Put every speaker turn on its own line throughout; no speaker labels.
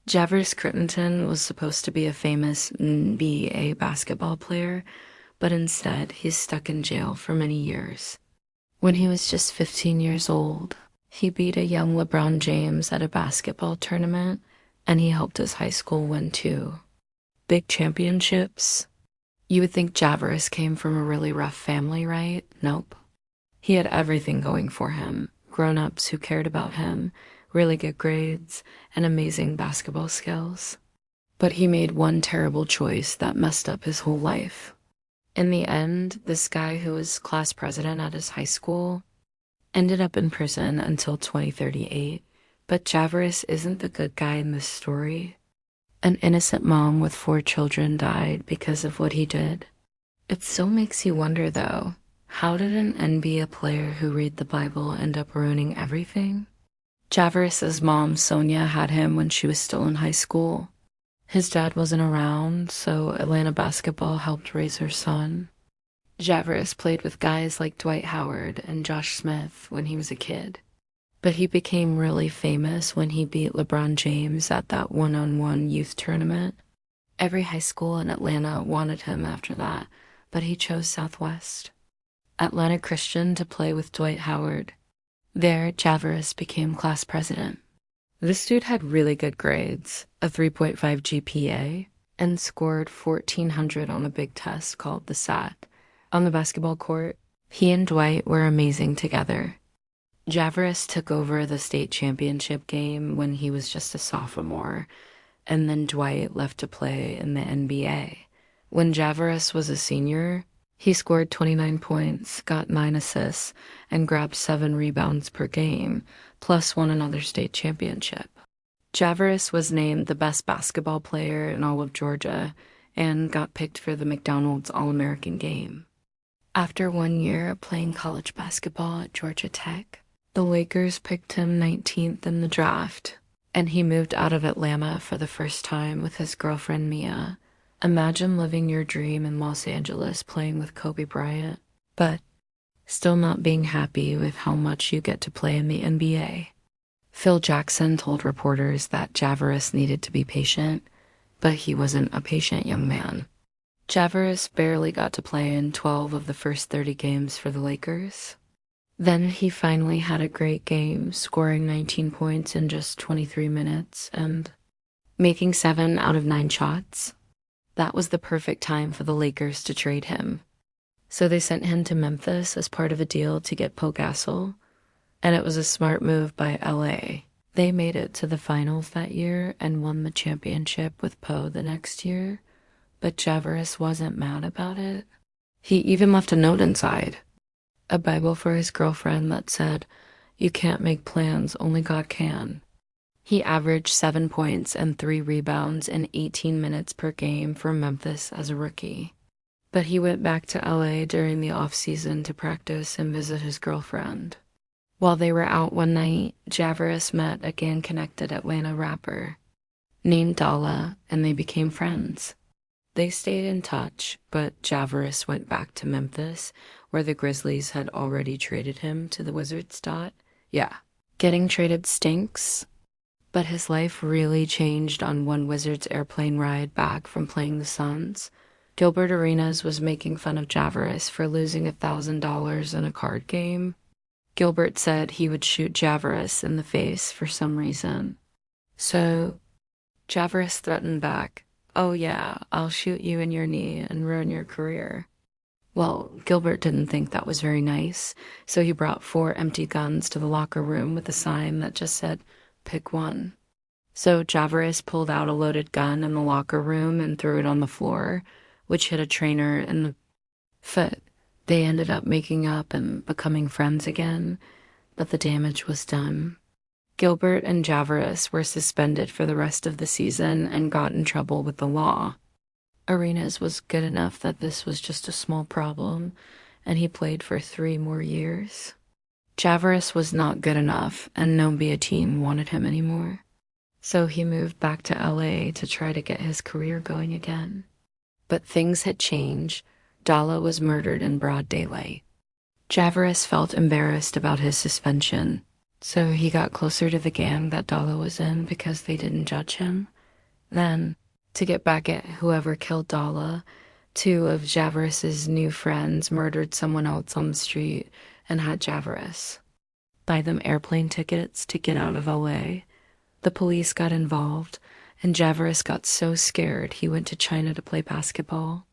Javerse Crittenton was supposed to be a famous NBA basketball player, but instead he's stuck in jail for many years. When he was just 15 years old, he beat a young LeBron James at a basketball tournament, and he helped his high school win two big championships. You would think Javerse came from a really rough family, right? Nope. He had everything going for him. Grown-ups who cared about him, really good grades, and amazing basketball skills. But he made one terrible choice that messed up his whole life. In the end, this guy who was class president at his high school ended up in prison until 2038. But Javerse isn't the good guy in this story. An innocent mom with 4 children died because of what he did. It still makes you wonder, though, how did an NBA player who read the Bible end up ruining everything? Javerse's mom, Sonia, had him when she was still in high school. His dad wasn't around, so Atlanta basketball helped raise her son. Javerse played with guys like Dwight Howard and Josh Smith when he was a kid. But he became really famous when he beat LeBron James at that one-on-one youth tournament. Every high school in Atlanta wanted him after that, but he chose Southwest Atlanta Christian to play with Dwight Howard. There, Javerse became class president. This dude had really good grades, a 3.5 GPA, and scored 1,400 on a big test called the SAT. On the basketball court, he and Dwight were amazing together. Javerse took over the state championship game when he was just a sophomore, and then Dwight left to play in the NBA. When Javerse was a senior, he scored 29 points, got 9 assists, and grabbed 7 rebounds per game, plus won another state championship. Javerse was named the best basketball player in all of Georgia and got picked for the McDonald's All-American game. After 1 year playing college basketball at Georgia Tech, the Lakers picked him 19th in the draft, and he moved out of Atlanta for the first time with his girlfriend Mia. Imagine living your dream in Los Angeles playing with Kobe Bryant, but still not being happy with how much you get to play in the NBA. Phil Jackson told reporters that Javerse needed to be patient, but he wasn't a patient young man. Javerse barely got to play in 12 of the first 30 games for the Lakers. Then he finally had a great game, scoring 19 points in just 23 minutes and making 7 out of 9 shots. That was the perfect time for the Lakers to trade him. So they sent him to Memphis as part of a deal to get Pau Gasol, and it was a smart move by LA. They made it to the finals that year and won the championship with Pau the next year, but Javerse wasn't mad about it. He even left a note inside, a Bible for his girlfriend that said, "You can't make plans, only God can." He averaged 7 points and 3 rebounds in 18 minutes per game for Memphis as a rookie. But he went back to LA during the off-season to practice and visit his girlfriend. While they were out one night, Javerse met a gang-connected Atlanta rapper named Dalla, and they became friends. They stayed in touch, but Javerse went back to Memphis, where the Grizzlies had already traded him to the Wizards. Yeah, getting traded stinks, but his life really changed on one Wizards airplane ride back from playing the Suns. Gilbert Arenas was making fun of Javerse for losing $1,000 in a card game. Gilbert said he would shoot Javerse in the face for some reason. So Javerse threatened back, "Oh yeah, I'll shoot you in your knee and ruin your career." Well, Gilbert didn't think that was very nice, so he brought 4 empty guns to the locker room with a sign that just said, "Pick one." So Javerse pulled out a loaded gun in the locker room and threw it on the floor, which hit a trainer in the foot. They ended up making up and becoming friends again, but the damage was done. Gilbert and Javerse were suspended for the rest of the season and got in trouble with the law. Arenas was good enough that this was just a small problem, and he played for 3 more years. Javerse was not good enough, and no NBA team wanted him anymore. So he moved back to LA to try to get his career going again. But things had changed. Dalla was murdered in broad daylight. Javerse felt embarrassed about his suspension, so he got closer to the gang that Dalla was in because they didn't judge him. Then, to get back at whoever killed Dalla, two of Javerus's new friends murdered someone else on the street and had Javerus buy them airplane tickets to get out of LA. The police got involved, and Javerus got so scared he went to China to play basketball.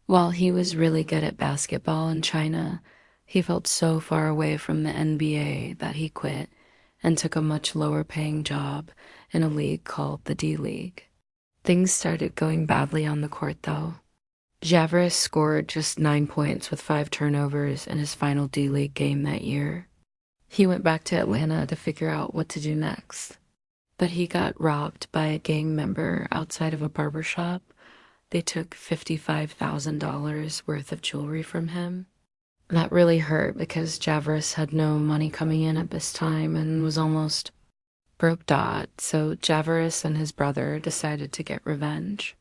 While he was really good at basketball in China, he felt so far away from the NBA that he quit and took a much lower paying job in a league called the D League. Things started going badly on the court though. Javerus scored just 9 points with 5 turnovers in his final D League game that year. He went back to Atlanta to figure out what to do next. But he got robbed by a gang member outside of a barber shop. They took $55,000 worth of jewelry from him. That really hurt because Javerus had no money coming in at this time and was almost broke dot, so Javerus and his brother decided to get revenge.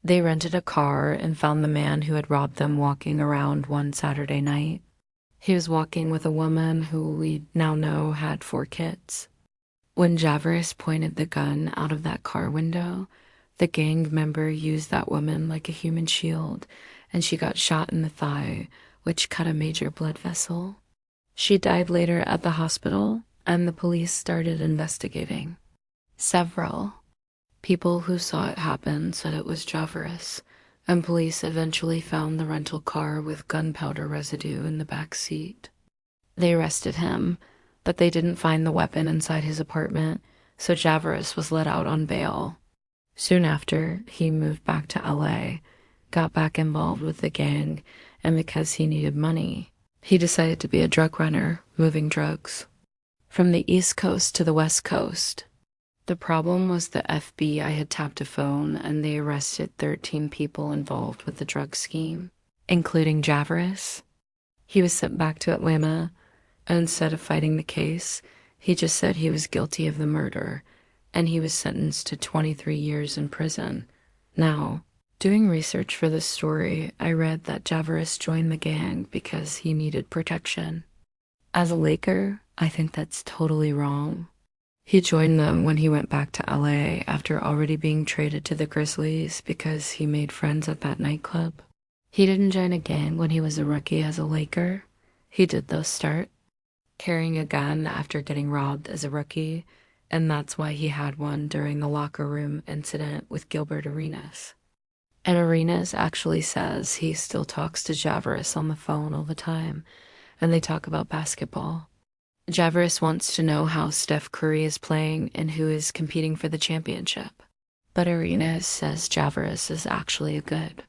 They rented a car and found the man who had robbed them walking around one Saturday night. He was walking with a woman who we now know had 4 kids. When Javerus pointed the gun out of that car window, the gang member used that woman like a human shield, and she got shot in the thigh, which cut a major blood vessel. She died later at the hospital, and the police started investigating. Several people who saw it happen said it was Javerus, and police eventually found the rental car with gunpowder residue in the back seat. They arrested him, but they didn't find the weapon inside his apartment, so Javerus was let out on bail. Soon after, he moved back to LA, got back involved with the gang, and because he needed money, he decided to be a drug runner, moving drugs from the East Coast to the West Coast. The problem was the FBI had tapped a phone and they arrested 13 people involved with the drug scheme, including Javerus. He was sent back to Atlanta, and instead of fighting the case, he just said he was guilty of the murder, and he was sentenced to 23 years in prison. Now, doing research for this story, I read that Javerus joined the gang because he needed protection. As a Laker, I think that's totally wrong. He joined them when he went back to LA after already being traded to the Grizzlies because he made friends at that nightclub. He didn't join a gang when he was a rookie as a Laker. He did though start carrying a gun after getting robbed as a rookie, and that's why he had one during the locker room incident with Gilbert Arenas. And Arenas actually says he still talks to Javerus on the phone all the time, and they talk about basketball. Javerus wants to know how Steph Curry is playing and who is competing for the championship. But Arenas says Javerus is actually a good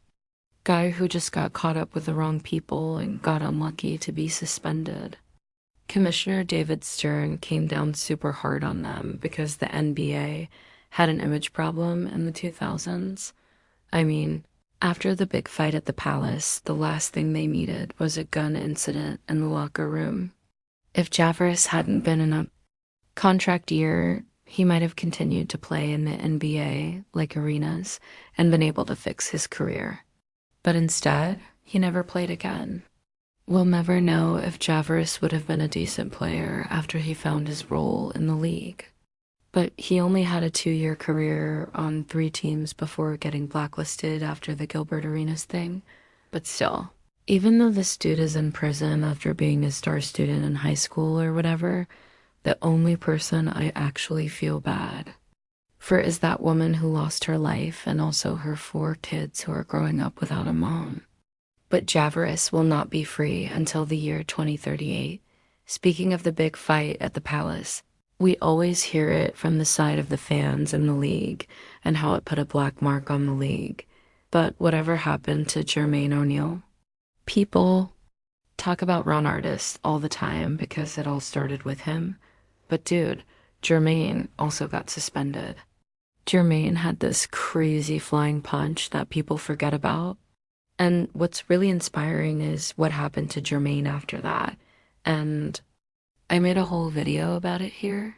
guy who just got caught up with the wrong people and got unlucky to be suspended. Commissioner David Stern came down super hard on them because the NBA had an image problem in the 2000s. I mean, after the big fight at the Palace, the last thing they needed was a gun incident in the locker room. If Javerus hadn't been in a contract year, he might have continued to play in the NBA like Arenas and been able to fix his career. But instead, he never played again. We'll never know if Javerus would have been a decent player after he found his role in the league. But he only had a 2-year career on 3 teams before getting blacklisted after the Gilbert Arenas thing. But still, even though this dude is in prison after being a star student in high school or whatever, the only person I actually feel bad for is that woman who lost her life and also her 4 kids who are growing up without a mom. But Javerus will not be free until the year 2038. Speaking of the big fight at the Palace, we always hear it from the side of the fans in the league and how it put a black mark on the league. But whatever happened to Jermaine O'Neal? People talk about Ron Artest all the time because it all started with him. But dude, Jermaine also got suspended. Jermaine had this crazy flying punch that people forget about. And what's really inspiring is what happened to Jermaine after that. And I made a whole video about it here.